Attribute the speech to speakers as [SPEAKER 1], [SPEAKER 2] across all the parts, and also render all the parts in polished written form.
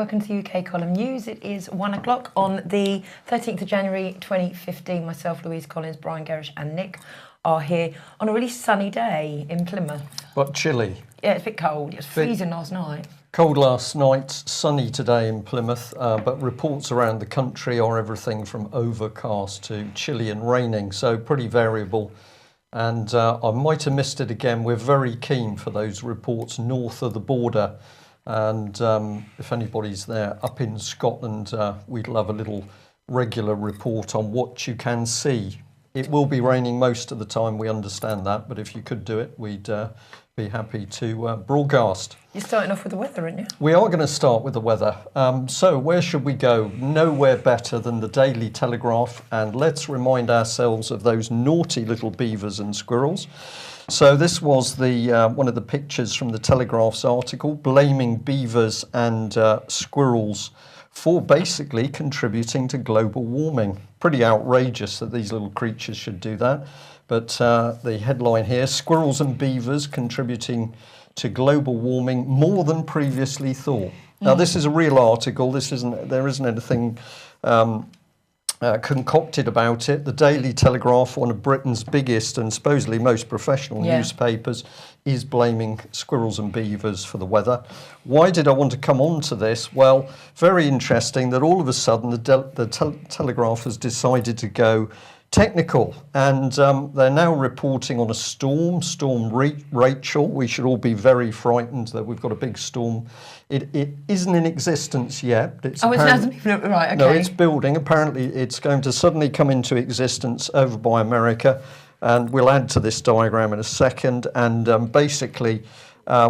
[SPEAKER 1] welcome to UK Column News. It is 1 o'clock on the 13th of January 2015. Myself, Louise Collins, Brian Gerrish and Nick are here on a really sunny day in Plymouth.
[SPEAKER 2] But chilly.
[SPEAKER 1] Yeah, it's a bit cold. It was freezing last night.
[SPEAKER 2] Cold last night, sunny today in Plymouth, but reports around the country are everything from overcast to chilly and raining, so pretty variable. And I might have missed it again. We're very keen for those reports north of the border. And if anybody's there up in Scotland, we'd love a little regular report on what you can see. It will be raining most of the time, we understand that, but if you could do it, we'd be happy to broadcast.
[SPEAKER 1] You're starting off with the weather, aren't you?
[SPEAKER 2] We are going to start with the weather. So where should we go? Nowhere better than the Daily Telegraph, and let's remind ourselves of those naughty little beavers and squirrels. So this was the one of the pictures from the Telegraph's article, blaming beavers and squirrels for basically contributing to global warming. Pretty outrageous that these little creatures should do that. But the headline here, squirrels and beavers contributing to global warming more than previously thought. Now this is a real article. There isn't anything concocted about it. The Daily Telegraph, one of Britain's biggest and supposedly most professional newspapers, is blaming squirrels and beavers for the weather. Why did I want to come on to this? Well, very interesting that all of a sudden the Telegraph has decided to go technical, and they're now reporting on a storm, Storm Rachel. We should all be very frightened that we've got a big storm. It isn't in existence yet.
[SPEAKER 1] It hasn't even, right, okay.
[SPEAKER 2] No, it's building. Apparently it's going to suddenly come into existence over by America, and we'll add to this diagram in a second. And basically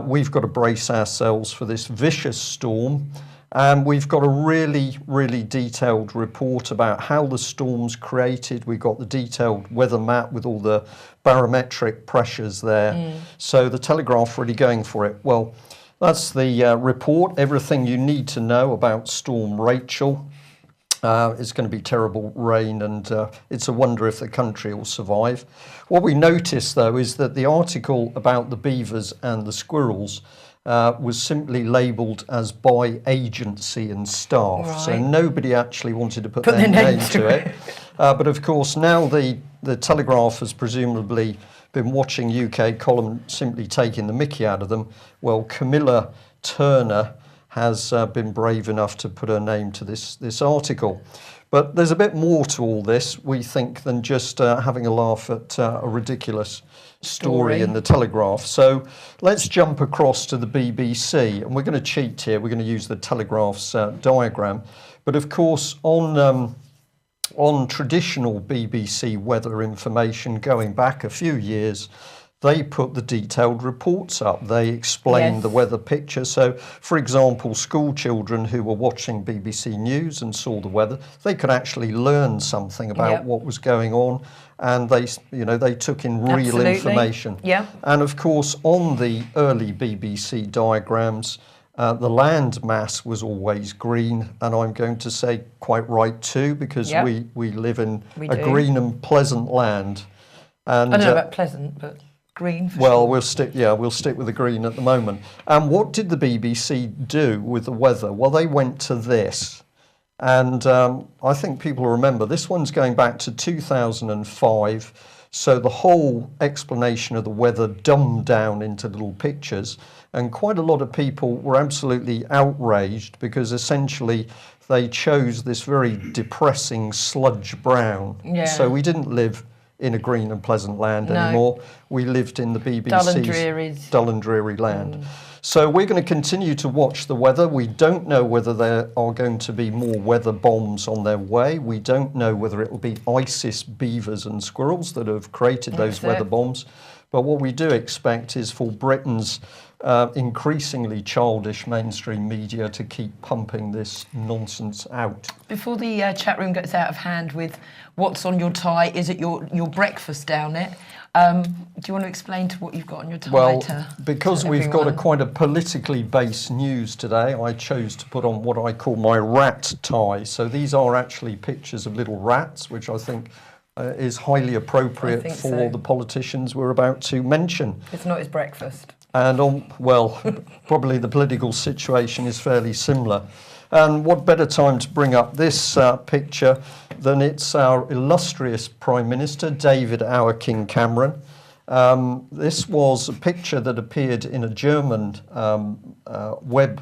[SPEAKER 2] we've got to brace ourselves for this vicious storm. And we've got a really, really detailed report about how the storm's created. We've got the detailed weather map with all the barometric pressures there. So the Telegraph really going for it. Well, that's the report. Everything you need to know about Storm Rachel. It's going to be terrible rain, and it's a wonder if the country will survive. What we noticed, though, is that the article about the beavers and the squirrels was simply labelled as by agency and staff. Right. So nobody actually wanted to put their name to it. But of course, now the Telegraph has presumably been watching UK Column simply taking the mickey out of them. Well, Camilla Turner has been brave enough to put her name to this article. But there's a bit more to all this, we think, than just having a laugh at a ridiculous story in the Telegraph. So let's jump across to the BBC, and we're going to cheat here. We're going to use the Telegraph's diagram. But of course, on traditional BBC weather information going back a few years, they put the detailed reports up. They explained the weather picture. So, for example, school children who were watching BBC News and saw the weather, they could actually learn something about what was going on, and they took in real information. And of course, on the early BBC diagrams, the land mass was always green, and I'm going to say quite right too, because we live in a green and pleasant land. And
[SPEAKER 1] I don't know about pleasant, but green.
[SPEAKER 2] Well, we'll stick with the green at the moment. And what did the BBC do with the weather? Well, they went to this, and I think people remember this one's going back to 2005. So the whole explanation of the weather dumbed down into little pictures, and quite a lot of people were absolutely outraged because essentially they chose this very depressing sludge brown. So we didn't live in a green and pleasant land anymore. We lived in the BBC's dull and dreary land. So we're going to continue to watch the weather. We don't know whether there are going to be more weather bombs on their way. We don't know whether it will be ISIS beavers and squirrels that have created those weather bombs. But what we do expect is for Britain's increasingly childish mainstream media to keep pumping this nonsense out.
[SPEAKER 1] Before the chat room gets out of hand with what's on your tie, is it your breakfast down it? Do you want to explain to what you've got on your tie?
[SPEAKER 2] Well, because we've got quite a politically based news today, I chose to put on what I call my rat tie. So these are actually pictures of little rats, which I think is highly appropriate for the politicians we're about to mention.
[SPEAKER 1] It's not his breakfast.
[SPEAKER 2] And probably the political situation is fairly similar. And what better time to bring up this picture than it's our illustrious Prime Minister, David Our King Cameron. This was a picture that appeared in a German web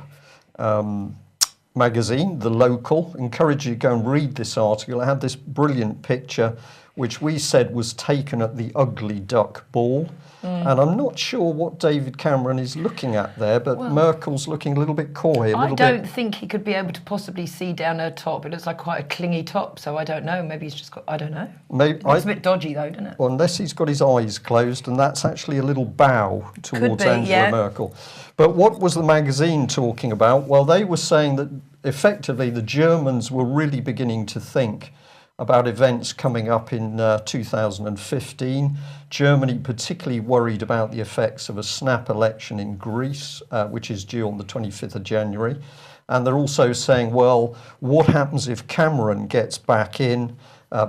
[SPEAKER 2] magazine, The Local. Encourage you to go and read this article. It had this brilliant picture which we said was taken at the Ugly Duck Ball. And I'm not sure what David Cameron is looking at there, but Merkel's looking a little bit coy.
[SPEAKER 1] I don't think he could be able to possibly see down her top. It looks like quite a clingy top, so I don't know. Maybe he's just got, I don't know.
[SPEAKER 2] Maybe,
[SPEAKER 1] it looks a bit dodgy though, doesn't it?
[SPEAKER 2] Well, unless he's got his eyes closed, and that's actually a little bow towards Angela Merkel. But what was the magazine talking about? Well, they were saying that effectively the Germans were really beginning to think about events coming up in 2015. Germany particularly worried about the effects of a snap election in Greece, which is due on the 25th of January. And they're also saying, well, what happens if Cameron gets back in,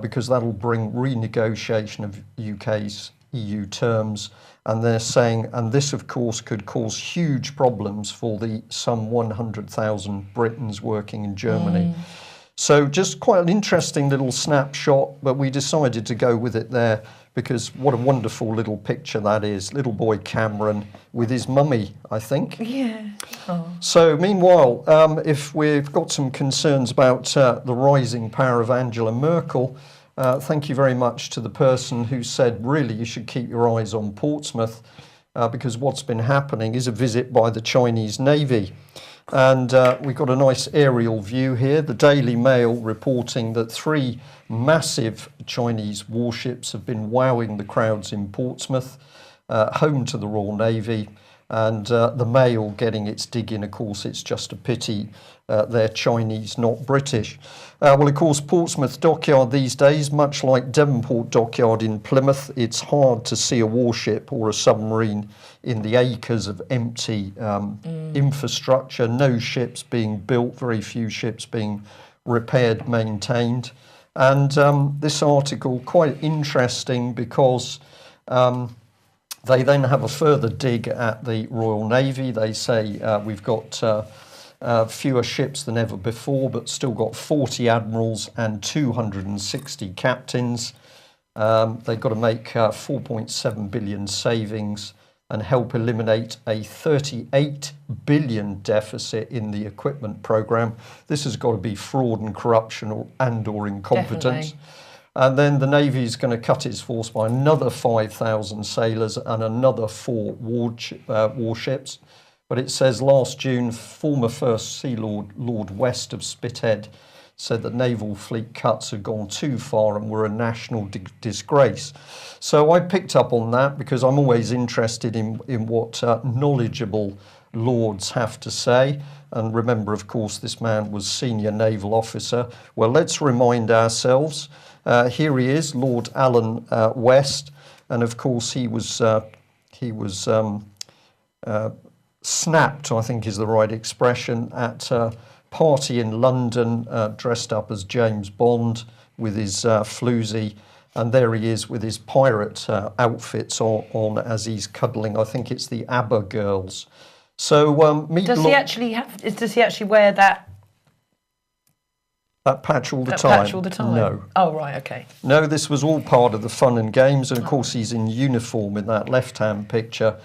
[SPEAKER 2] because that'll bring renegotiation of UK's EU terms. And they're saying, and this of course could cause huge problems for the some 100,000 Britons working in Germany. So just quite an interesting little snapshot, but we decided to go with it there because what a wonderful little picture that is. Little boy Cameron with his mummy, I think.
[SPEAKER 1] Yeah. Oh.
[SPEAKER 2] So meanwhile, if we've got some concerns about the rising power of Angela Merkel, thank you very much to the person who said, really, you should keep your eyes on Portsmouth because what's been happening is a visit by the Chinese Navy. And we've got a nice aerial view here. The Daily Mail reporting that 3 massive Chinese warships have been wowing the crowds in Portsmouth, home to the Royal Navy. And the Mail getting its dig in. Of course, it's just a pity they're Chinese, not British. Well, of course, Portsmouth Dockyard these days, much like Devonport Dockyard in Plymouth, it's hard to see a warship or a submarine in the acres of empty infrastructure. No ships being built, very few ships being repaired, maintained. And this article, quite interesting because they then have a further dig at the Royal Navy. They say we've got fewer ships than ever before, but still got 40 admirals and 260 captains. They've got to make 4.7 billion savings and help eliminate a 38 billion deficit in the equipment program. This has got to be fraud and corruption or incompetence.
[SPEAKER 1] Definitely.
[SPEAKER 2] And then the Navy is going to cut its force by another 5,000 sailors and another 4 warships. But it says last June, former First Sea Lord West of Spithead said that naval fleet cuts had gone too far and were a national disgrace. So I picked up on that because I'm always interested in what knowledgeable lords have to say. And remember, of course, this man was senior naval officer. Well, let's remind ourselves. Here he is, Lord Alan West, and of course he was snapped, I think is the right expression, at a party in London, dressed up as James Bond with his floozy, and there he is with his pirate outfits on as he's cuddling. I think it's the ABBA girls. So
[SPEAKER 1] does he actually wear that?
[SPEAKER 2] That patch all the
[SPEAKER 1] that
[SPEAKER 2] time?
[SPEAKER 1] Patch all the time?
[SPEAKER 2] No.
[SPEAKER 1] Oh, right, okay.
[SPEAKER 2] No, this was all part of the fun and games, and of course he's in uniform in that left-hand picture.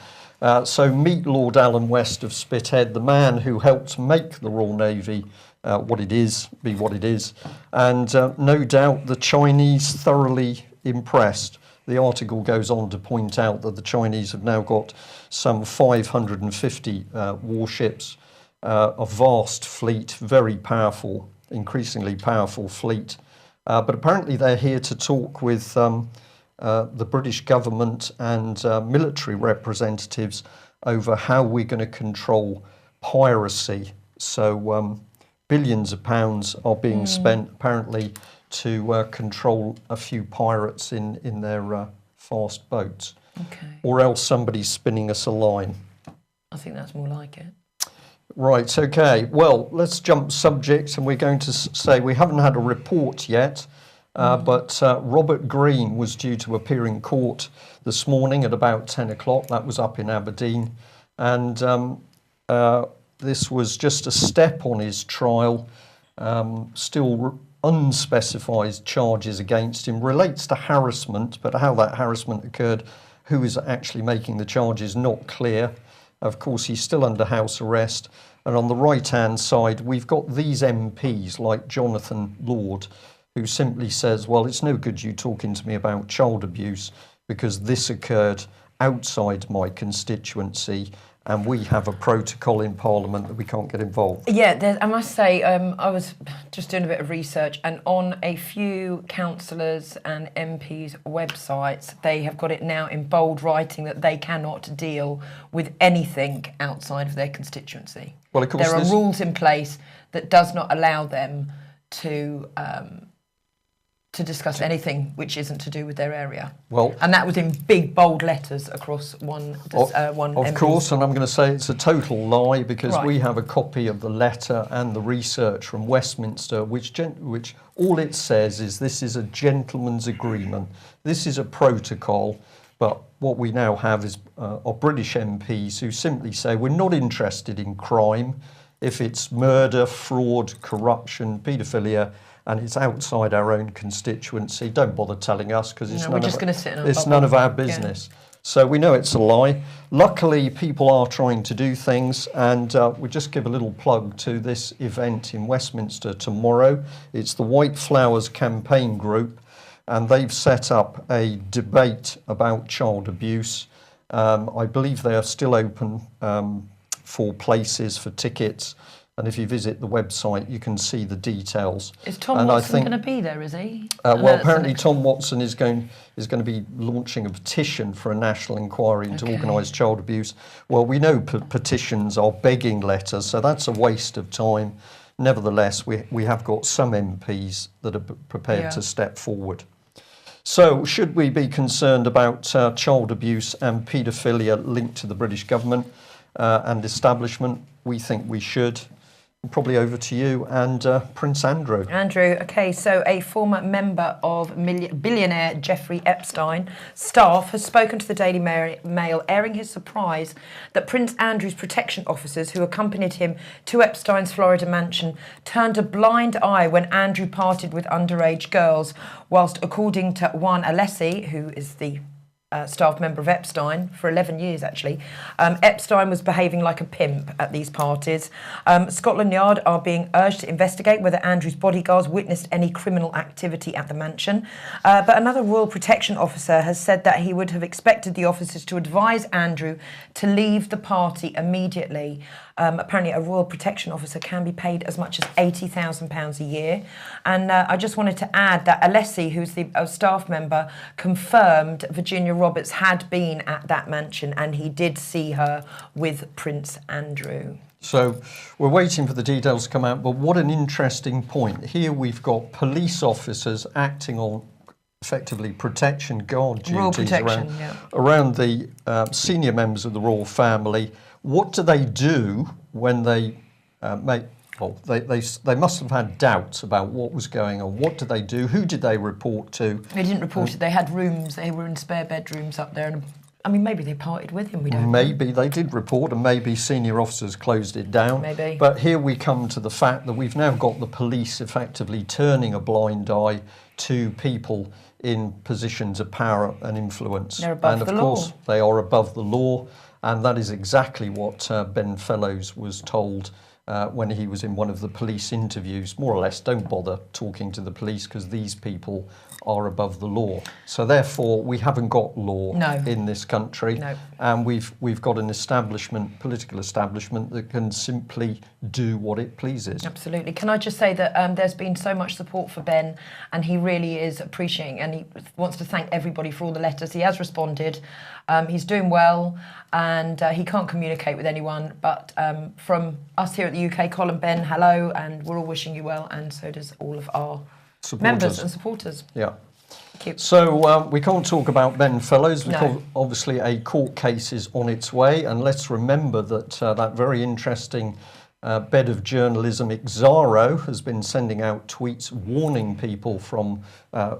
[SPEAKER 2] So meet Lord Alan West of Spithead, the man who helped make the Royal Navy what it is, and no doubt the Chinese thoroughly impressed. The article goes on to point out that the Chinese have now got some 550 warships, a vast fleet, very powerful, increasingly powerful fleet. But apparently they're here to talk with the British government and military representatives over how we're going to control piracy. So billions of pounds are being spent apparently to control a few pirates in their fast boats.
[SPEAKER 1] Okay.
[SPEAKER 2] Or else somebody's spinning us a line.
[SPEAKER 1] I think that's more like it.
[SPEAKER 2] Right, okay. Well, let's jump subject, and we're going to say we haven't had a report yet, but Robert Greene was due to appear in court this morning at about 10 o'clock. That was up in Aberdeen. And this was just a step on his trial. Still unspecified charges against him, relates to harassment, but how that harassment occurred, who is actually making the charges, not clear. Of course, he's still under house arrest. And on the right-hand side, we've got these MPs like Jonathan Lord, who simply says, well, it's no good you talking to me about child abuse because this occurred outside my constituency and we have a protocol in Parliament that we can't get involved.
[SPEAKER 1] Yeah, I must say, I was just doing a bit of research, and on a few councillors' and MPs' websites, they have got it now in bold writing that they cannot deal with anything outside of their constituency.
[SPEAKER 2] Well, of course,
[SPEAKER 1] there are rules in place that does not allow them to discuss anything which isn't to do with their area.
[SPEAKER 2] Well,
[SPEAKER 1] and that was in big bold letters across one.
[SPEAKER 2] Of course, and I'm going to say it's a total lie because
[SPEAKER 1] Right.
[SPEAKER 2] we have a copy of the letter and the research from Westminster, which all it says is this is a gentleman's agreement. This is a protocol, but what we now have is are British MPs who simply say we're not interested in crime if it's murder, fraud, corruption, paedophilia, and it's outside our own constituency. Don't bother telling us because it's, none of our business. Yeah. So we know it's a lie. Luckily, people are trying to do things, and we just give a little plug to this event in Westminster tomorrow. It's the White Flowers Campaign Group, and they've set up a debate about child abuse. I believe they are still open for places, for tickets. And if you visit the website, you can see the details.
[SPEAKER 1] Is Tom Watson going to be there, is he?
[SPEAKER 2] Well, apparently Tom Watson is going to be launching a petition for a national inquiry into organised child abuse. Well, we know petitions are begging letters, so that's a waste of time. Nevertheless, we have got some MPs that are prepared to step forward. So, should we be concerned about child abuse and paedophilia linked to the British government and establishment? We think we should. Probably over to you and Prince Andrew.
[SPEAKER 1] Andrew, okay, so a former member of billionaire Jeffrey Epstein staff has spoken to the Daily Mail, airing his surprise that Prince Andrew's protection officers who accompanied him to Epstein's Florida mansion turned a blind eye when Andrew parted with underage girls, whilst according to Juan Alessi, who is the staff member of Epstein for 11 years, actually. Epstein was behaving like a pimp at these parties. Scotland Yard are being urged to investigate whether Andrew's bodyguards witnessed any criminal activity at the mansion. But another royal protection officer has said that he would have expected the officers to advise Andrew to leave the party immediately. Apparently, a royal protection officer can be paid as much as £80,000 a year. And I just wanted to add that Alessi, who's the staff member, confirmed Virginia Roberts had been at that mansion and he did see her with Prince Andrew.
[SPEAKER 2] So we're waiting for the details to come out, but what an interesting point. Here we've got police officers acting on effectively protection guard duties around the senior members of the royal family. What do they do when they they must have had doubts about what was going on. What did they do? Who did they report to?
[SPEAKER 1] They didn't report it. They had rooms. They were in spare bedrooms up there. And I mean, maybe they partied with him. We don't know.
[SPEAKER 2] Maybe they did report, and maybe senior officers closed it down.
[SPEAKER 1] Maybe.
[SPEAKER 2] But here we come to the fact that we've now got the police effectively turning a blind eye to people in positions of power and influence.
[SPEAKER 1] They're above the law.
[SPEAKER 2] And of course, they are above the law. And that is exactly what Ben Fellows was told when he was in one of the police interviews. More or less, don't bother talking to the police because these people are above the law. So therefore, we haven't got law in this country.
[SPEAKER 1] No.
[SPEAKER 2] And we've got an establishment, political establishment, that can simply do what it pleases.
[SPEAKER 1] Absolutely. Can I just say that there's been so much support for Ben, and he really is appreciating, and he wants to thank everybody for all the letters. He has responded. He's doing well, and he can't communicate with anyone. But from us here at the UK, Colin, Ben, hello, and we're all wishing you well, and so does all of our members and supporters.
[SPEAKER 2] Yeah. So we can't talk about Ben Fellows because obviously a court case is on its way, and let's remember that that very interesting bed of journalism, Ixaro, has been sending out tweets warning people from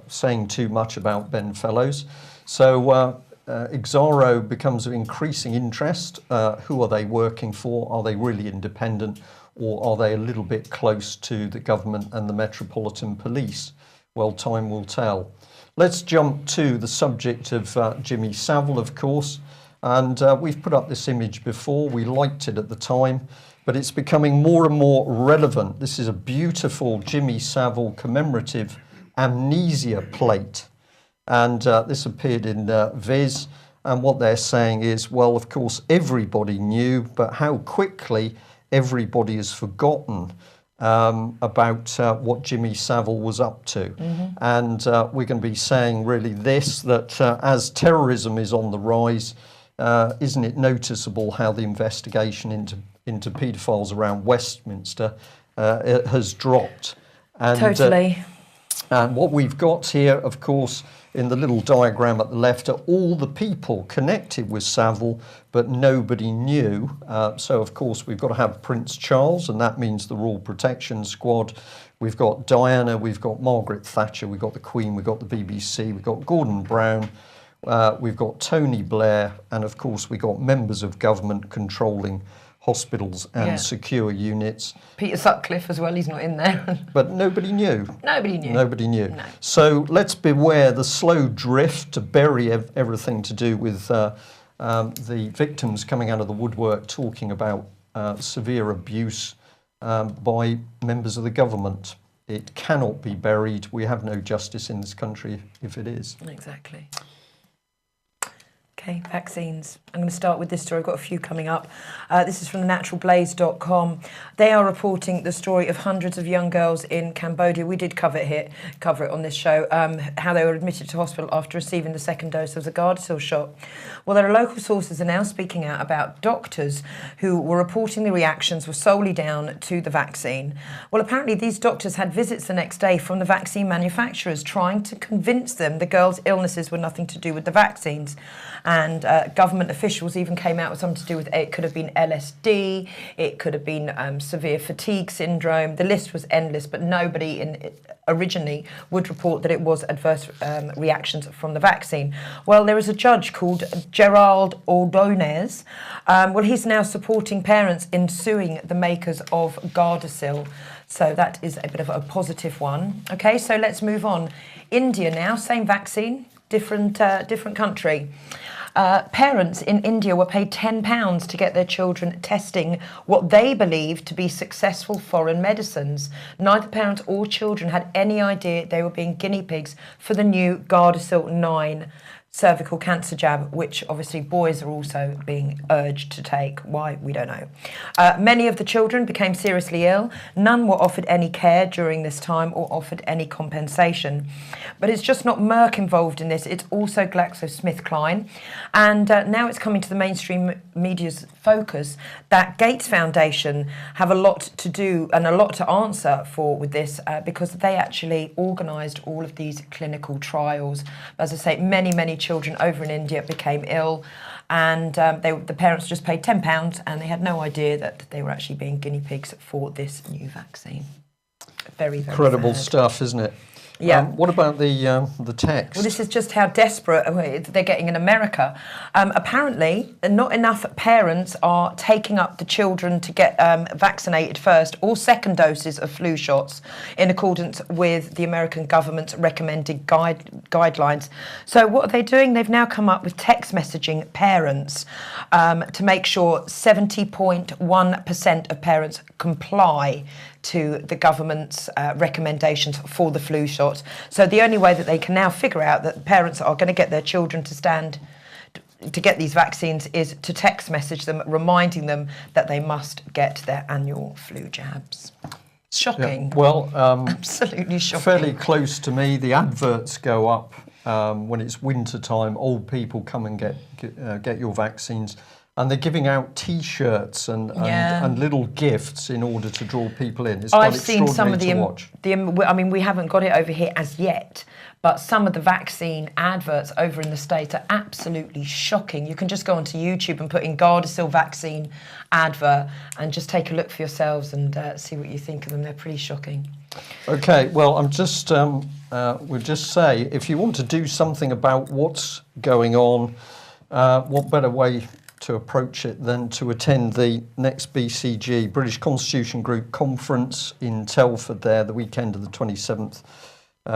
[SPEAKER 2] saying too much about Ben Fellows. So Exaro becomes of increasing interest. Who are they working for? Are they really independent, or are they a little bit close to the government and the Metropolitan Police? Well, time will tell. Let's jump to the subject of Jimmy Savile, of course. And we've put up this image before. We liked it at the time, but it's becoming more and more relevant. This is a beautiful Jimmy Savile commemorative amnesia plate. And this appeared in Viz. And what they're saying is, well, of course, everybody knew, but how quickly everybody has forgotten about what Jimmy Savile was up to. And we're going to be saying really this, that as terrorism is on the rise, isn't it noticeable how the investigation into paedophiles around Westminster has dropped? And,
[SPEAKER 1] Totally.
[SPEAKER 2] And what we've got here, of course, in the little diagram at the left are all the people connected with Savile, but nobody knew. So, of course, we've got to have Prince Charles, and that means the Royal Protection Squad. We've got Diana, we've got Margaret Thatcher, we've got the Queen, we've got the BBC, we've got Gordon Brown, we've got Tony Blair, and, of course, we've got members of government controlling hospitals and secure units.
[SPEAKER 1] Peter Sutcliffe as well, he's not in there.
[SPEAKER 2] But nobody knew.
[SPEAKER 1] Nobody knew.
[SPEAKER 2] Nobody knew.
[SPEAKER 1] No.
[SPEAKER 2] So let's beware the slow drift to bury everything to do with the victims coming out of the woodwork talking about severe abuse by members of the government. It cannot be buried. We have no justice in this country if it is.
[SPEAKER 1] Exactly. Okay, vaccines. I'm going to start with this story. I've got a few coming up. This is from thenaturalblaze.com. They are reporting the story of hundreds of young girls in Cambodia. We did cover it on this show, how they were admitted to hospital after receiving the second dose of the Gardasil shot. Well, there are local sources are now speaking out about doctors who were reporting the reactions were solely down to the vaccine. Well, apparently these doctors had visits the next day from the vaccine manufacturers trying to convince them the girls' illnesses were nothing to do with the vaccines. And government officials even came out with something to do with it could have been LSD, it could have been severe fatigue syndrome. The list was endless, but nobody originally would report that it was adverse reactions from the vaccine. Well, there is a judge called Gerald Ordonez. Well, he's now supporting parents in suing the makers of Gardasil. So that is a bit of a positive one. Okay, so let's move on. India now, same vaccine, different country. Parents in India were paid £10 to get their children testing what they believed to be successful foreign medicines. Neither parents or children had any idea they were being guinea pigs for the new Gardasil 9 cervical cancer jab, which obviously boys are also being urged to take. Why, we don't know. Many of the children became seriously ill. None were offered any care during this time or offered any compensation. But it's just not Merck involved in this, it's also GlaxoSmithKline. And now it's coming to the mainstream media's focus that Gates Foundation have a lot to do and a lot to answer for with this because they actually organised all of these clinical trials. As I say, many children over in India became ill, and the parents just paid £10 and they had no idea that they were actually being guinea pigs for this new vaccine. Very
[SPEAKER 2] incredible
[SPEAKER 1] sad
[SPEAKER 2] stuff, isn't it?
[SPEAKER 1] Yeah.
[SPEAKER 2] What about the text?
[SPEAKER 1] Well, this is just how desperate they're getting in America. Apparently, not enough parents are taking up the children to get vaccinated first or second doses of flu shots in accordance with the American government's recommended guidelines. So what are they doing? They've now come up with text messaging parents to make sure 70.1% of parents comply to the government's recommendations for the flu shots. So the only way that they can now figure out that parents are going to get their children to get these vaccines is to text message them, reminding them that they must get their annual flu jabs. Shocking.
[SPEAKER 2] Yeah. Well,
[SPEAKER 1] absolutely shocking.
[SPEAKER 2] Fairly close to me. The adverts go up when it's winter time. Old people come and get your vaccines. And they're giving out T-shirts and little gifts in order to draw people in. It's
[SPEAKER 1] I've seen some of
[SPEAKER 2] watch.
[SPEAKER 1] I mean, we haven't got it over here as yet, but some of the vaccine adverts over in the States are absolutely shocking. You can just go onto YouTube and put in Gardasil vaccine advert and just take a look for yourselves and see what you think of them. They're pretty shocking.
[SPEAKER 2] Okay, well, I'm just we'll just say if you want to do something about what's going on what better way to approach it than to attend the next BCG, British Constitution Group conference in Telford there, the weekend of the 27th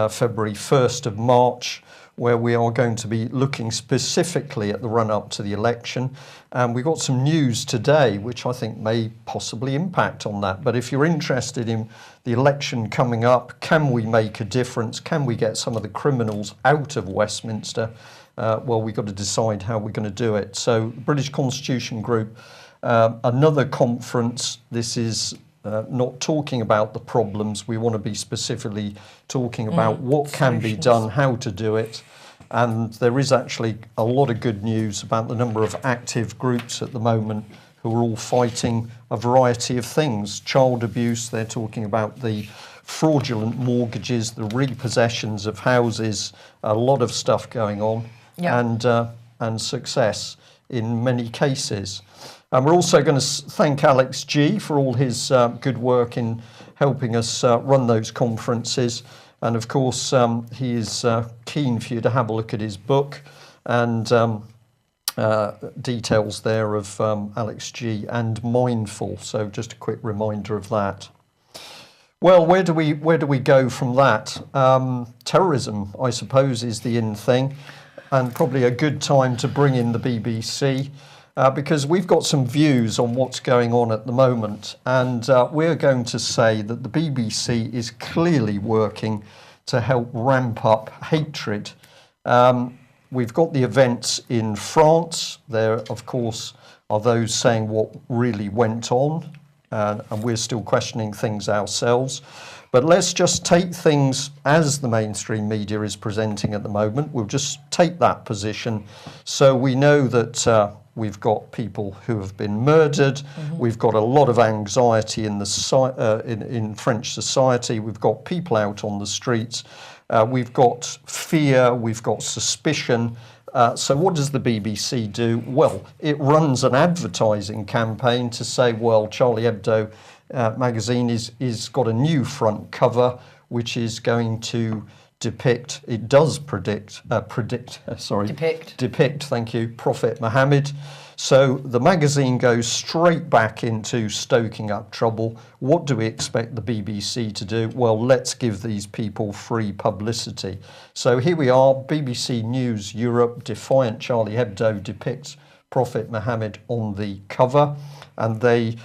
[SPEAKER 2] February, 1st of March, where we are going to be looking specifically at the run-up to the election. And we got some news today, which I think may possibly impact on that. But if you're interested in the election coming up, can we make a difference? Can we get some of the criminals out of Westminster? Well, we've got to decide how we're going to do it. So, British Constitution Group, another conference. This is not talking about the problems. We want to be specifically talking about what can be done, how to do it. And there is actually a lot of good news about the number of active groups at the moment who are all fighting a variety of things. Child abuse, they're talking about the fraudulent mortgages, the repossessions of houses, a lot of stuff going on. Yeah. And success in many cases. And we're also going to thank Alex G for all his good work in helping us run those conferences. And of course, he is keen for you to have a look at his book and details there of Alex G and Mindful. So just a quick reminder of that. Well, where do we go from that? Terrorism, I suppose, is the in thing. And probably a good time to bring in the BBC because we've got some views on what's going on at the moment. And we're going to say that the BBC is clearly working to help ramp up hatred. We've got the events in France. There, of course, are those saying what really went on. And we're still questioning things ourselves. But let's just take things as the mainstream media is presenting at the moment. We'll just take that position. So we know that we've got people who have been murdered. Mm-hmm. We've got a lot of anxiety in French society. We've got people out on the streets. We've got fear. We've got suspicion. So what does the BBC do? Well, it runs an advertising campaign to say, well, Charlie Hebdo magazine is got a new front cover, which is going to depict, thank you, Prophet Muhammad. So the magazine goes straight back into stoking up trouble. What do we expect the BBC to do? Well, let's give these people free publicity. So here we are, BBC News Europe, defiant Charlie Hebdo depicts Prophet Muhammad on the cover. And they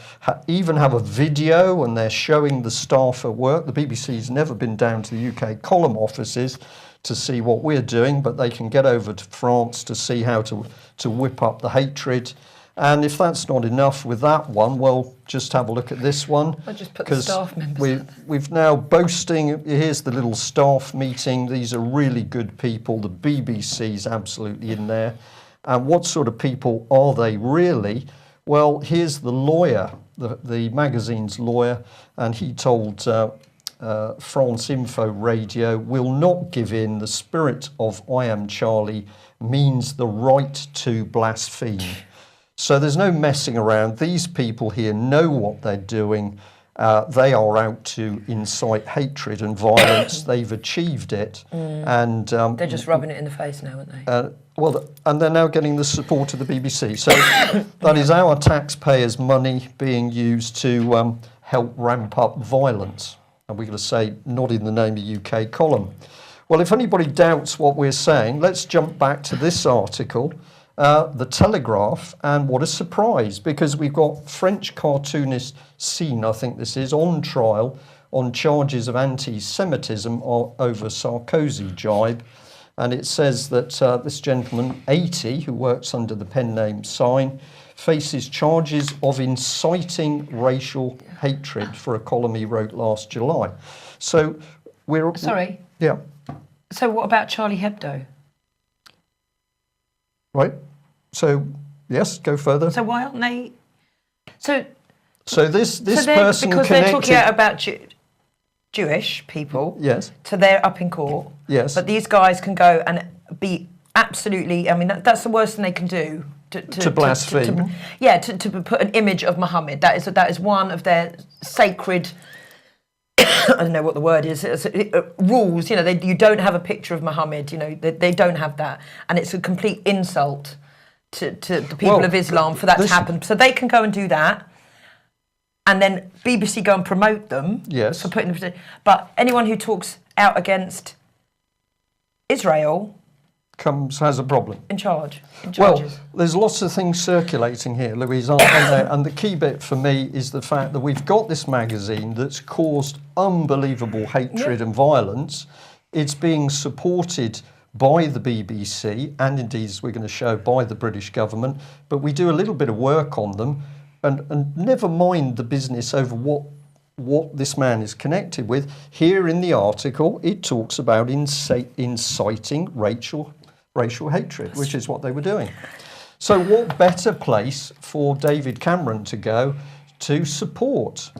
[SPEAKER 2] even have a video and they're showing the staff at work. The BBC's never been down to the UK column offices to see what we're doing, but they can get over to France to see how to whip up the hatred. And if that's not enough with that one, well, just have a look at this one.
[SPEAKER 1] I'll just put the staff members.
[SPEAKER 2] We've now boasting, here's the little staff meeting. These are really good people. The BBC's absolutely in there. And what sort of people are they really? Well, here's the lawyer, the magazine's lawyer, and he told France Info Radio, will not give in. The spirit of I Am Charlie means the right to blaspheme. So there's no messing around. These people here know what they're doing. They are out to incite hatred and violence. They've achieved it. And
[SPEAKER 1] they're just rubbing it in the face now, aren't they?
[SPEAKER 2] And they're now getting the support of the BBC. So that is our taxpayers' money being used to help ramp up violence. And we're going to say, not in the name of UK column. Well, if anybody doubts what we're saying, let's jump back to this article, The Telegraph, and what a surprise, because we've got French cartoonist Seine, I think this is, on trial on charges of anti-Semitism over Sarkozy jibe. And it says that this gentleman, 80, who works under the pen name Sign, faces charges of inciting racial hatred for a column he wrote last July. So we're...
[SPEAKER 1] Sorry?
[SPEAKER 2] Yeah.
[SPEAKER 1] So what about Charlie Hebdo?
[SPEAKER 2] Right. So, yes, go further.
[SPEAKER 1] So why aren't they... So
[SPEAKER 2] this person
[SPEAKER 1] because
[SPEAKER 2] connected...
[SPEAKER 1] they're talking out about Jewish people.
[SPEAKER 2] Yes.
[SPEAKER 1] So they're up in court.
[SPEAKER 2] Yes.
[SPEAKER 1] But these guys can go and be absolutely... I mean, that's the worst thing they can do. To
[SPEAKER 2] blaspheme.
[SPEAKER 1] To put an image of Muhammad. That is one of their sacred... I don't know what the word is. Rules. You know, you don't have a picture of Muhammad. You know, they don't have that, and it's a complete insult to the people of Islam for that to happen. So they can go and do that. And then BBC go and promote them for putting them. But anyone who talks out against Israel
[SPEAKER 2] has a problem.
[SPEAKER 1] in charges.
[SPEAKER 2] Well, there's lots of things circulating here, Louise, aren't there? And the key bit for me is the fact that we've got this magazine that's caused unbelievable hatred and violence. It's being supported by the BBC and indeed, as we're going to show, by the British government. But we do a little bit of work on them and never mind the business over what this man is connected with. Here in the article, it talks about inciting racial hatred, which is what they were doing. So what better place for David Cameron to go to support?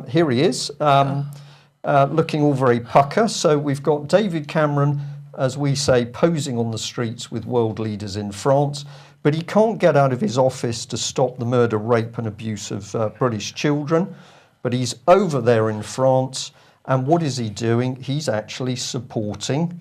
[SPEAKER 2] Here he is, looking all very pucker. So we've got David Cameron, as we say, posing on the streets with world leaders in France, but he can't get out of his office to stop the murder, rape and abuse of British children. But he's over there in France, and what is he doing? He's actually supporting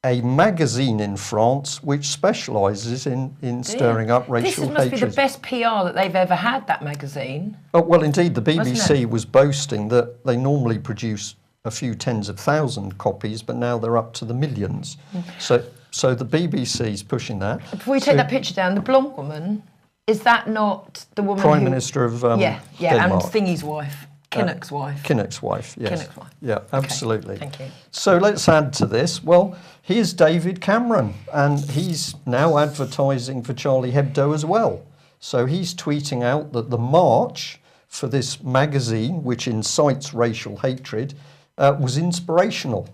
[SPEAKER 2] a magazine in France which specialises in stirring up racial hatred.
[SPEAKER 1] This must be the best PR that they've ever had, that magazine.
[SPEAKER 2] Oh, well, indeed, the BBC was boasting that they normally produce a few tens of thousand copies, but now they're up to the millions. So the BBC's pushing that.
[SPEAKER 1] Before we take that picture down, the blonde woman, is that not the woman
[SPEAKER 2] Prime Minister of
[SPEAKER 1] Denmark.
[SPEAKER 2] and
[SPEAKER 1] Thingy's wife. Kinnock's wife.
[SPEAKER 2] Kinnock's wife, yes.
[SPEAKER 1] Kinnock's wife.
[SPEAKER 2] Yeah, absolutely.
[SPEAKER 1] Okay, thank you.
[SPEAKER 2] So let's add to this. Well, here's David Cameron, and he's now advertising for Charlie Hebdo as well. So he's tweeting out that the march for this magazine, which incites racial hatred, was inspirational.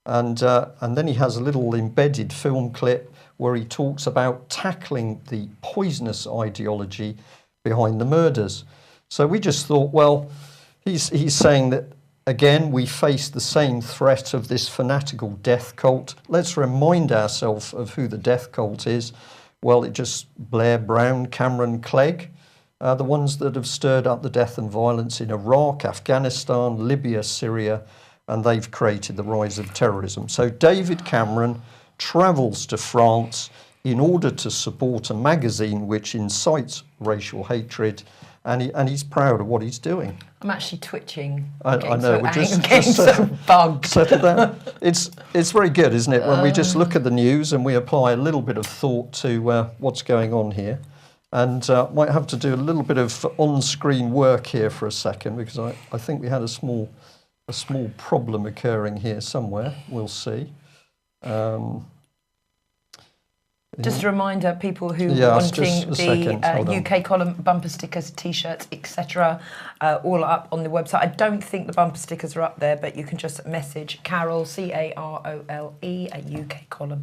[SPEAKER 2] And then he has a little embedded film clip where he talks about tackling the poisonous ideology behind the murders. So we just thought, well, he's saying that, again, we face the same threat of this fanatical death cult. Let's remind ourselves of who the death cult is. Well, it just Blair Brown, Cameron Clegg, the ones that have stirred up the death and violence in Iraq, Afghanistan, Libya, Syria, and they've created the rise of terrorism. So David Cameron travels to France in order to support a magazine which incites racial hatred, and he's proud of what he's doing.
[SPEAKER 1] I'm actually twitching.
[SPEAKER 2] I know. We're just
[SPEAKER 1] so bugged.
[SPEAKER 2] Settle down. It's very good, isn't it, when we just look at the news and we apply a little bit of thought to what's going on here. And might have to do a little bit of on-screen work here for a second, because I think we had a small problem occurring here somewhere. We'll see.
[SPEAKER 1] Just a reminder, people who are wanting the UK column, bumper stickers, T-shirts, etc., all up on the website. I don't think the bumper stickers are up there, but you can just message Carole, Carole, at ukcolumn.org.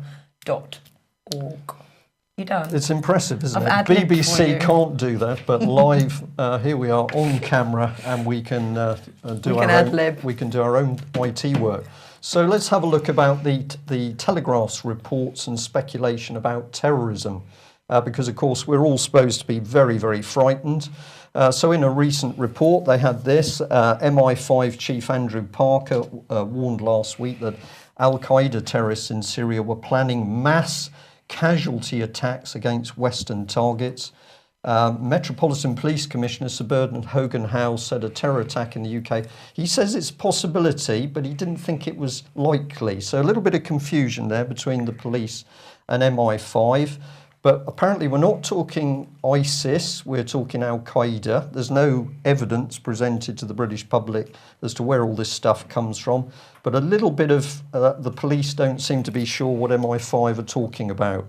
[SPEAKER 1] You done?
[SPEAKER 2] It's impressive, isn't it? BBC can't do that, but live, here we are on camera, and we can do our own IT work. So let's have a look about the Telegraph's reports and speculation about terrorism, because of course we're all supposed to be very, very frightened. So in a recent report, they had this. MI5 Chief Andrew Parker warned last week that Al-Qaeda terrorists in Syria were planning mass casualty attacks against Western targets. Metropolitan Police Commissioner Sir Bernard Hogan-Howe said a terror attack in the UK. He says it's a possibility, but he didn't think it was likely. So a little bit of confusion there between the police and MI5. But apparently we're not talking ISIS, we're talking Al-Qaeda. There's no evidence presented to the British public as to where all this stuff comes from. But a little bit of the police don't seem to be sure what MI5 are talking about.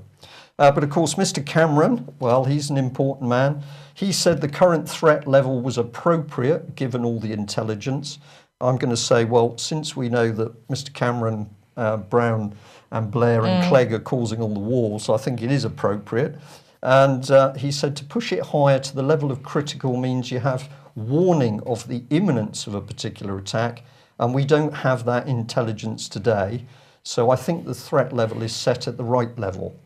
[SPEAKER 2] But of course, Mr. Cameron, well, he's an important man. He said the current threat level was appropriate given all the intelligence. I'm going to say, well, since we know that Mr. Cameron, Brown and Blair and Clegg are causing all the wars, I think it is appropriate. And he said to push it higher to the level of critical means you have warning of the imminence of a particular attack, and we don't have that intelligence today. So I think the threat level is set at the right level.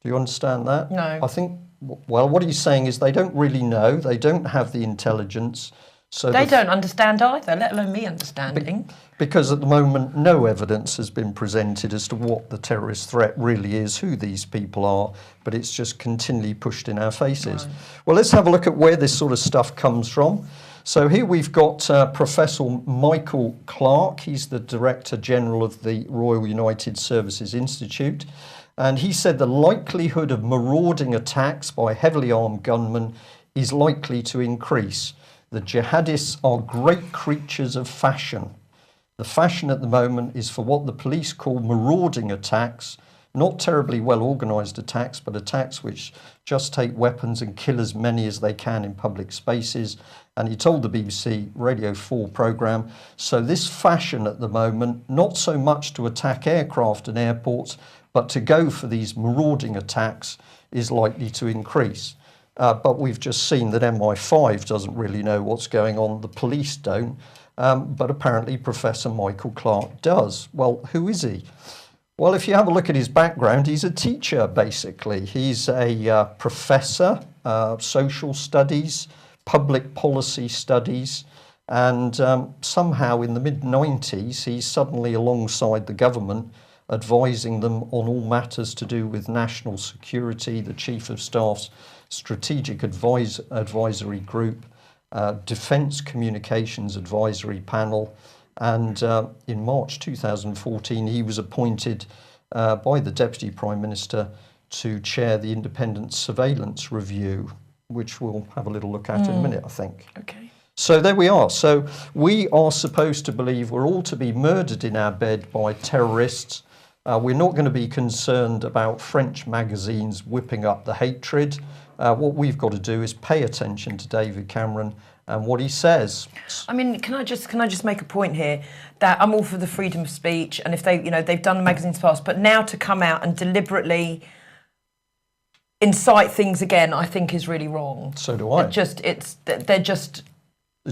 [SPEAKER 2] Do you understand that?
[SPEAKER 1] No.
[SPEAKER 2] I think, well, what he's saying is they don't really know, they don't have the intelligence, So
[SPEAKER 1] they don't understand either, let alone me understanding.
[SPEAKER 2] Because at the moment, no evidence has been presented as to what the terrorist threat really is, who these people are, but it's just continually pushed in our faces. Right. Well, let's have a look at where this sort of stuff comes from. So here we've got Professor Michael Clarke. He's the Director General of the Royal United Services Institute. And he said the likelihood of marauding attacks by heavily armed gunmen is likely to increase. The jihadists are great creatures of fashion. The fashion at the moment is for what the police call marauding attacks, not terribly well organised attacks, but attacks which just take weapons and kill as many as they can in public spaces. And he told the BBC Radio 4 programme, so this fashion at the moment, not so much to attack aircraft and airports, but to go for these marauding attacks is likely to increase. But we've just seen that MI5 doesn't really know what's going on, the police don't, but apparently Professor Michael Clarke does. Well, who is he? Well, if you have a look at his background, he's a teacher, basically. He's a professor, social studies, public policy studies, and somehow in the mid-90s, he's suddenly alongside the government, advising them on all matters to do with national security, the Chief of Staff's Strategic Advisory Group, Defence Communications Advisory Panel, and in March 2014 he was appointed by the Deputy Prime Minister to chair the Independent Surveillance Review, which we'll have a little look at in a minute, I think.
[SPEAKER 1] Okay.
[SPEAKER 2] So there we are. So we are supposed to believe we're all to be murdered in our bed by terrorists. We're not going to be concerned about French magazines whipping up the hatred. What we've got to do is pay attention to David Cameron and what he says.
[SPEAKER 1] I mean, can I just make a point here that I'm all for the freedom of speech, and if they, they've done the magazines past, but now to come out and deliberately incite things again, I think is really wrong.
[SPEAKER 2] So do I. It's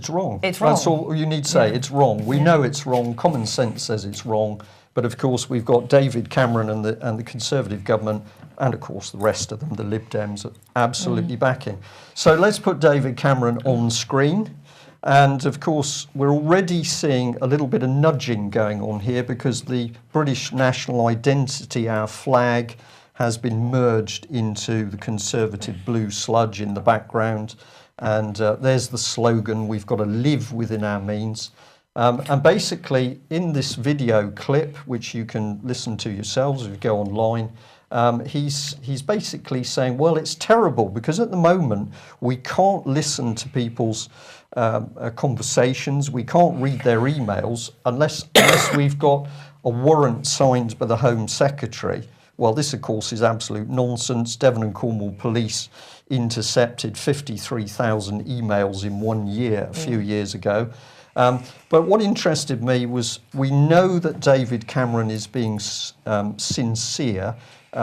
[SPEAKER 2] wrong.
[SPEAKER 1] It's wrong.
[SPEAKER 2] That's all you need to say. Yeah. It's wrong. We know it's wrong. Common sense says it's wrong. But of course, we've got David Cameron and the Conservative government, and of course the rest of them, the Lib Dems, are absolutely backing. So let's put David Cameron on screen. And of course, we're already seeing a little bit of nudging going on here, because the British national identity, our flag, has been merged into the Conservative blue sludge in the background. And there's the slogan, we've got to live within our means. And basically, in this video clip, which you can listen to yourselves if you go online, he's basically saying, well, it's terrible because at the moment we can't listen to people's conversations, we can't read their emails unless we've got a warrant signed by the Home Secretary. Well, this, of course, is absolute nonsense. Devon and Cornwall Police intercepted 53,000 emails in 1 year a few years ago. But what interested me was we know that David Cameron is being sincere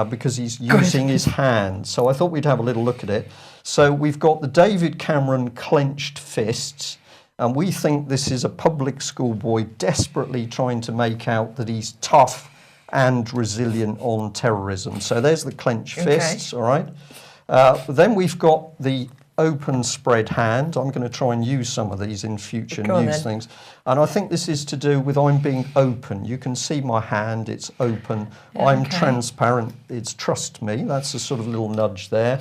[SPEAKER 2] because he's using his hand. So I thought we'd have a little look at it. So we've got the David Cameron clenched fists, and we think this is a public school boy desperately trying to make out that he's tough and resilient on terrorism. So there's the clenched fists, all right? Then we've got the open spread hand. I'm going to try and use some of these in future news things. And I think this is to do with I'm being open. You can see my hand, it's open. I'm transparent, it's trust me. That's a sort of little nudge there.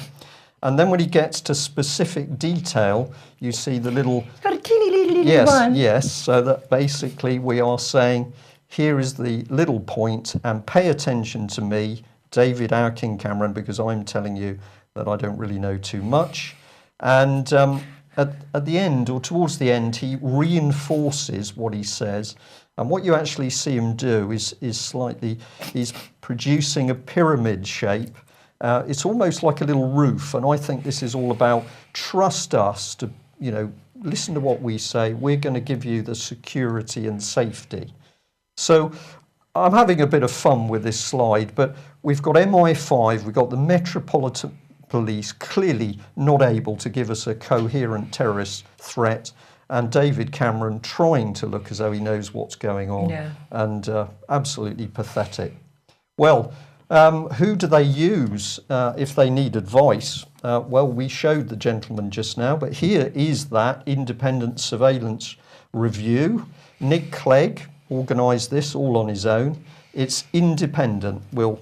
[SPEAKER 2] And then when he gets to specific detail, you see the little...
[SPEAKER 1] Got a teeny little one.
[SPEAKER 2] Yes, so that basically we are saying, here is the little point, and pay attention to me, David, our King Cameron, because I'm telling you that I don't really know too much. And at the end, or towards the end, he reinforces what he says. And what you actually see him do is he's producing a pyramid shape. It's almost like a little roof. And I think this is all about trust us to, listen to what we say. We're going to give you the security and safety. So I'm having a bit of fun with this slide, but we've got MI5, we've got the Metropolitan Police clearly not able to give us a coherent terrorist threat, and David Cameron trying to look as though he knows what's going on, and absolutely pathetic. Well, who do they use if they need advice? Well, we showed the gentleman just now, but here is that independent surveillance review. Nick Clegg organised this all on his own. It's independent. We'll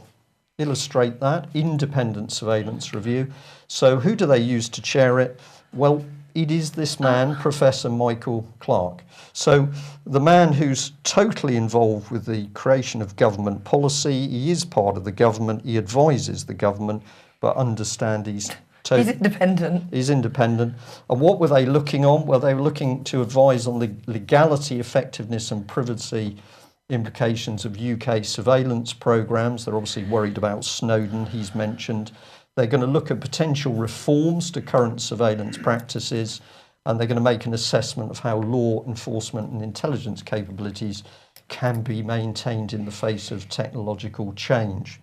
[SPEAKER 2] illustrate that. Independent surveillance review. So who do they use to chair it? Well, it is this man, Professor Michael Clarke. So the man who's totally involved with the creation of government policy, he is part of the government, he advises the government, but understand he's
[SPEAKER 1] independent.
[SPEAKER 2] He's independent. And what were they looking on? Well, they were looking to advise on the legality, effectiveness and privacy implications of UK surveillance programmes. They're obviously worried about Snowden, he's mentioned. They're going to look at potential reforms to current surveillance practices, and they're going to make an assessment of how law enforcement and intelligence capabilities can be maintained in the face of technological change.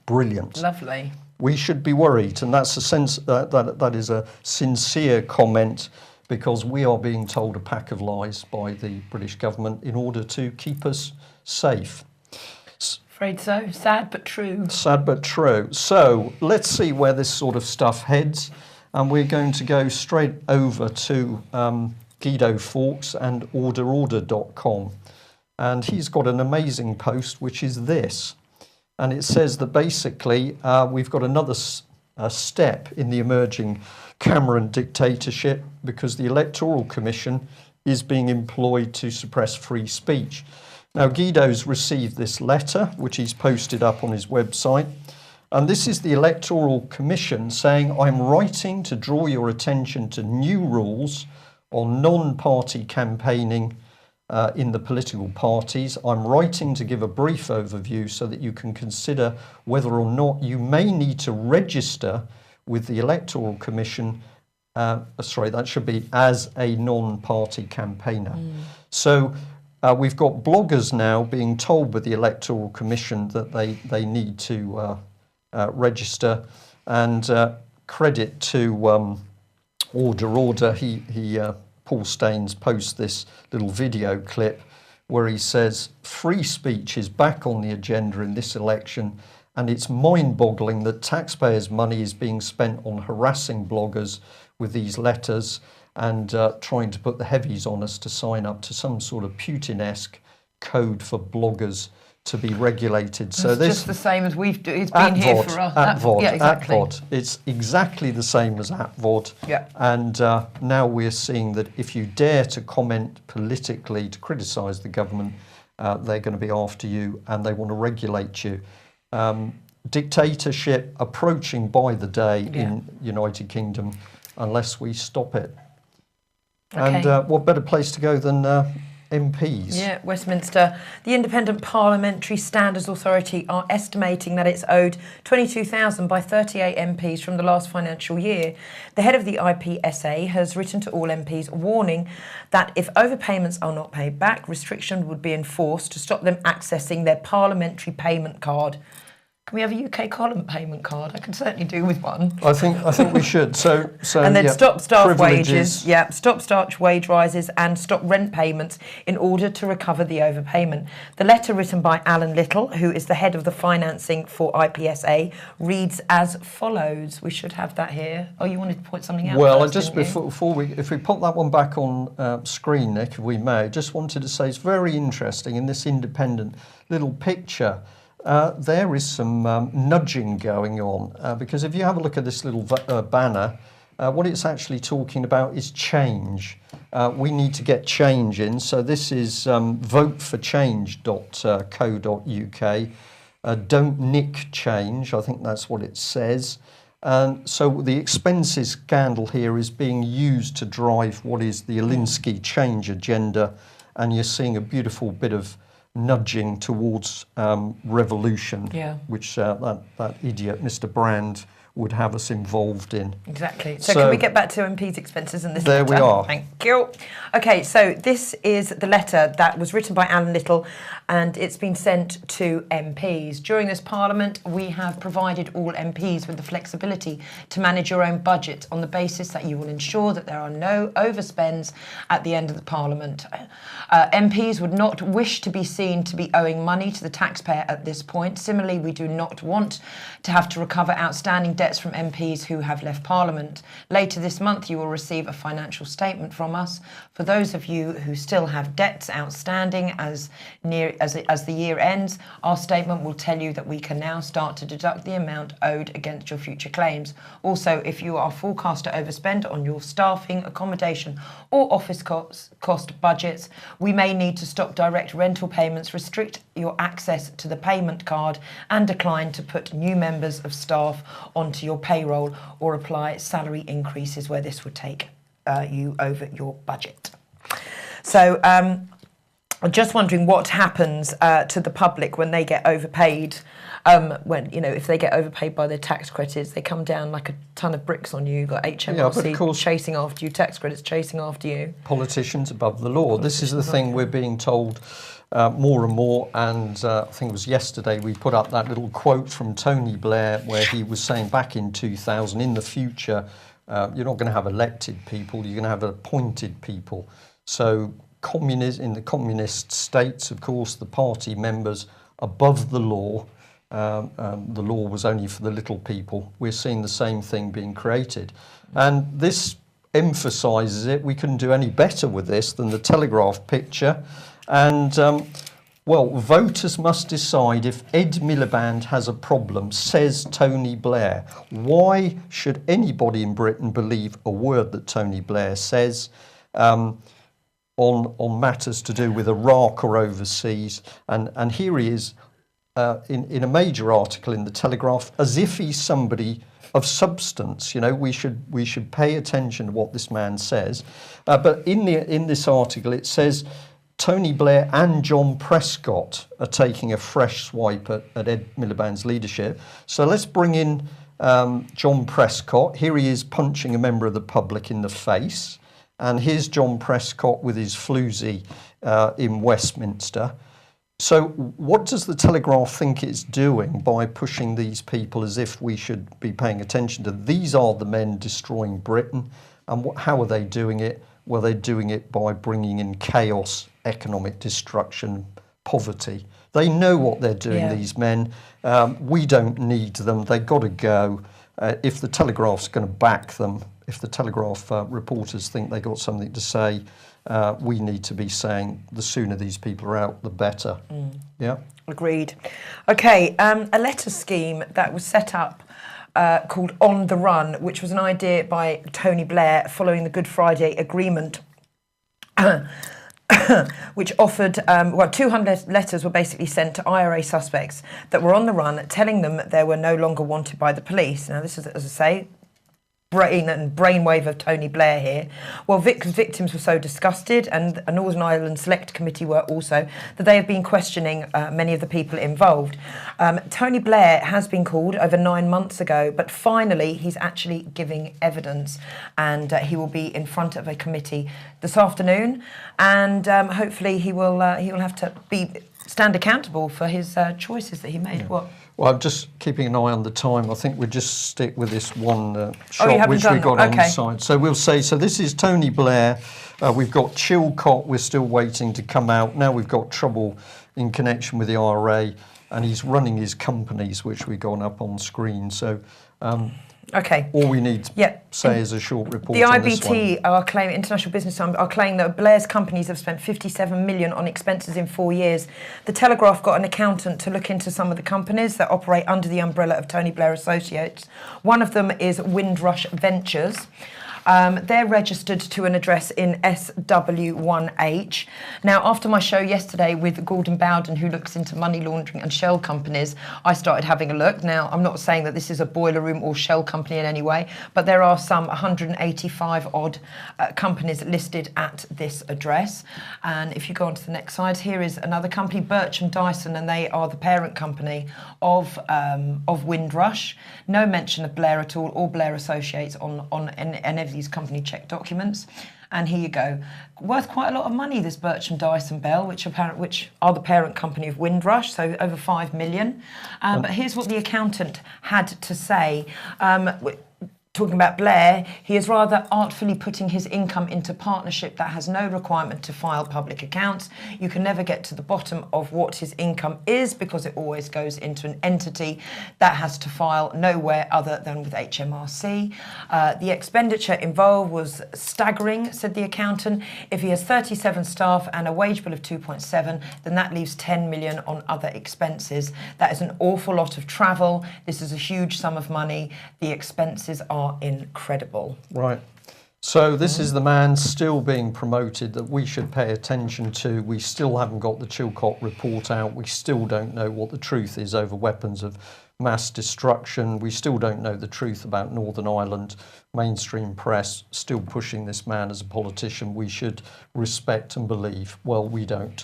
[SPEAKER 2] Brilliant.
[SPEAKER 1] Lovely.
[SPEAKER 2] We should be worried, and that's a sense that is a sincere comment, because we are being told a pack of lies by the British government in order to keep us safe.
[SPEAKER 1] Afraid so. Sad but true.
[SPEAKER 2] Sad but true. So let's see where this sort of stuff heads, and we're going to go straight over to Guido Fawkes and orderorder.com, and he's got an amazing post which is this, and it says that basically we've got another step in the emerging Cameron dictatorship, because the Electoral Commission is being employed to suppress free speech. Now, Guido's received this letter, which he's posted up on his website, and this is the Electoral Commission saying, I'm writing to draw your attention to new rules on non-party campaigning in the political parties. I'm writing to give a brief overview so that you can consider whether or not you may need to register with the Electoral Commission, sorry, that should be as a non-party campaigner. So we've got bloggers now being told by the Electoral Commission that they need to register, and credit to Order. Paul Staines posts this little video clip where he says free speech is back on the agenda in this election, and it's mind-boggling that taxpayers' money is being spent on harassing bloggers with these letters and trying to put the heavies on us to sign up to some sort of Putin-esque code for bloggers to be regulated. So
[SPEAKER 1] it's
[SPEAKER 2] this
[SPEAKER 1] just the same as it's been here for us.
[SPEAKER 2] ATVOD,
[SPEAKER 1] yeah, exactly.
[SPEAKER 2] ATVOD. It's exactly the same as ATVOD.
[SPEAKER 1] Yeah.
[SPEAKER 2] And now we're seeing that if you dare to comment politically, to criticise the government, they're going to be after you, and they want to regulate you. Dictatorship approaching by the day in United Kingdom, unless we stop it.
[SPEAKER 1] Okay.
[SPEAKER 2] And what better place to go than MPs?
[SPEAKER 1] Yeah, Westminster. The Independent Parliamentary Standards Authority are estimating that it's owed 22,000 by 38 MPs from the last financial year. The head of the IPSA has written to all MPs warning that if overpayments are not paid back, restriction would be enforced to stop them accessing their parliamentary payment card. Can we have a UK Parliament payment card? I can certainly do with one.
[SPEAKER 2] I think we should. So
[SPEAKER 1] and then stop staff
[SPEAKER 2] privileges.
[SPEAKER 1] wages, stop staff wage rises and stop rent payments in order to recover the overpayment. The letter, written by Alan Little, who is the head of the financing for IPSA, reads as follows. We should have that here. Oh, you wanted to point something out?
[SPEAKER 2] Well,
[SPEAKER 1] first,
[SPEAKER 2] just before if we pop that one back on screen, Nick, if we may, just wanted to say it's very interesting in this independent little picture. There is some nudging going on, because if you have a look at this little banner, what it's actually talking about is change. We need to get change in. So this is voteforchange.co.uk. Don't nick change, I think that's what it says. And so the expenses scandal here is being used to drive what is the Alinsky change agenda, and you're seeing a beautiful bit of nudging towards revolution, which that idiot, Mr. Brand, would have us involved in.
[SPEAKER 1] Exactly. So can we get back to MP's expenses in this
[SPEAKER 2] letter? There we are.
[SPEAKER 1] Thank you. Okay, so this is the letter that was written by Alan Little, and it's been sent to MPs. During this Parliament, we have provided all MPs with the flexibility to manage your own budget on the basis that you will ensure that there are no overspends at the end of the Parliament. MPs would not wish to be seen to be owing money to the taxpayer at this point. Similarly, we do not want to have to recover outstanding debt debts from MPs who have left Parliament. Later this month, you will receive a financial statement from us. For those of you who still have debts outstanding as the year ends, our statement will tell you that we can now start to deduct the amount owed against your future claims. Also, if you are forecast to overspend on your staffing, accommodation or office cost budgets, we may need to stop direct rental payments, restrict your access to the payment card and decline to put new members of staff onto your payroll or apply salary increases where this would take you over your budget. So I'm just wondering what happens to the public when they get overpaid. When, you know, if they get overpaid by their tax credits, they come down like a ton of bricks on you. You've got HMRC chasing after you, tax credits chasing after you. Politicians
[SPEAKER 2] above the law. This is the thing we're being told more and more, and I think it was yesterday we put up that little quote from Tony Blair where he was saying back in 2000, in the future, you're not going to have elected people, you're going to have appointed people. So in the communist states, of course, the party members above the law, the law was only for the little people. We're seeing the same thing being created. And this emphasises it. We couldn't do any better with this than the Telegraph picture. And, well, voters must decide if Ed Miliband has a problem, says Tony Blair. Why should anybody in Britain believe a word that Tony Blair says on matters to do with Iraq or overseas? And here he is in a major article in the Telegraph, as if he's somebody of substance. You know, we should pay attention to what this man says. But in this article, it says Tony Blair and John Prescott are taking a fresh swipe at Ed Miliband's leadership. So let's bring in John Prescott. Here he is punching a member of the public in the face. And here's John Prescott with his floozy in Westminster. So what does the Telegraph think it's doing by pushing these people as if we should be paying attention to? These are the men destroying Britain. And how are they doing it? Well, they're doing it by bringing in chaos, economic destruction, poverty. They know what they're doing, these men. We don't need them. They've got to go. If the Telegraph's going to back them, if the Telegraph reporters think they've got something to say, we need to be saying the sooner these people are out, the better. Yeah?
[SPEAKER 1] Agreed. OK, a letter scheme that was set up called On the Run, which was an idea by Tony Blair following the Good Friday Agreement, which offered, 200 letters were basically sent to IRA suspects that were on the run, telling them that they were no longer wanted by the police. Now, this is, as I say, brainwave of Tony Blair here. Well, victims were so disgusted, and a Northern Ireland Select Committee were also, that they have been questioning many of the people involved. Tony Blair has been called over 9 months ago, but finally he's actually giving evidence, and he will be in front of a committee this afternoon, and hopefully he will have to stand accountable for his choices that he made. Yeah. What?
[SPEAKER 2] Well, I'm just keeping an eye on the time. I think we'll just stick with this one shot which we got on the side. So we'll say, so this is Tony Blair. We've got Chilcot, we're still waiting to come out. Now we've got trouble in connection with the IRA, and he's running his companies, which we've got up on screen. So all we need to say is a short report.
[SPEAKER 1] The IBT are claiming, International Business Times are claiming that Blair's companies have spent 57 million on expenses in 4 years. The Telegraph got an accountant to look into some of the companies that operate under the umbrella of Tony Blair Associates. One of them is Windrush Ventures. They're registered to an address in SW1H. Now, after my show yesterday with Gordon Bowden, who looks into money laundering and shell companies, I started having a look. Now, I'm not saying that this is a boiler room or shell company in any way, but there are some 185 odd companies listed at this address. And if you go on to the next slide, here is another company, Bircham Dyson, and they are the parent company of Windrush. No mention of Blair at all, or Blair Associates on any of these company check documents. And here you go. Worth quite a lot of money, this Bircham Dyson Bell, which are the parent company of Windrush, so over 5 million. But here's what the accountant had to say. talking about Blair, he is rather artfully putting his income into partnership that has no requirement to file public accounts. You can never get to the bottom of what his income is because it always goes into an entity that has to file nowhere other than with HMRC. The expenditure involved was staggering, said the accountant. If he has 37 staff and a wage bill of 2.7, then that leaves 10 million on other expenses. That is an awful lot of travel. This is a huge sum of money. The expenses are incredible.
[SPEAKER 2] Right. So this is the man still being promoted that we should pay attention to. We still haven't got the Chilcot report out. We still don't know what the truth is over weapons of mass destruction. We still don't know the truth about Northern Ireland. Mainstream press still pushing this man as a politician we should respect and believe. Well, we don't.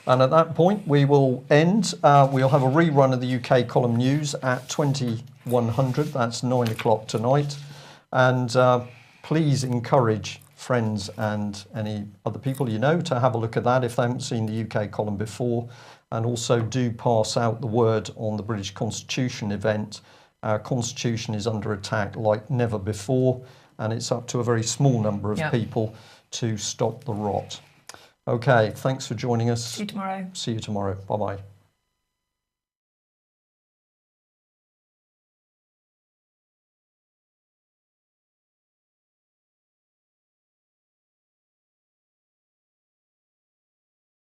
[SPEAKER 2] And at that point, we will end. We'll have a rerun of the UK column news at 2100. That's 9 o'clock tonight. And please encourage friends and any other people you know to have a look at that if they haven't seen the UK column before. And also do pass out the word on the British Constitution event. Our Constitution is under attack like never before. And it's up to a very small number of people to stop the rot. Okay, thanks for joining us.
[SPEAKER 1] See you tomorrow.
[SPEAKER 2] See you tomorrow. Bye-bye.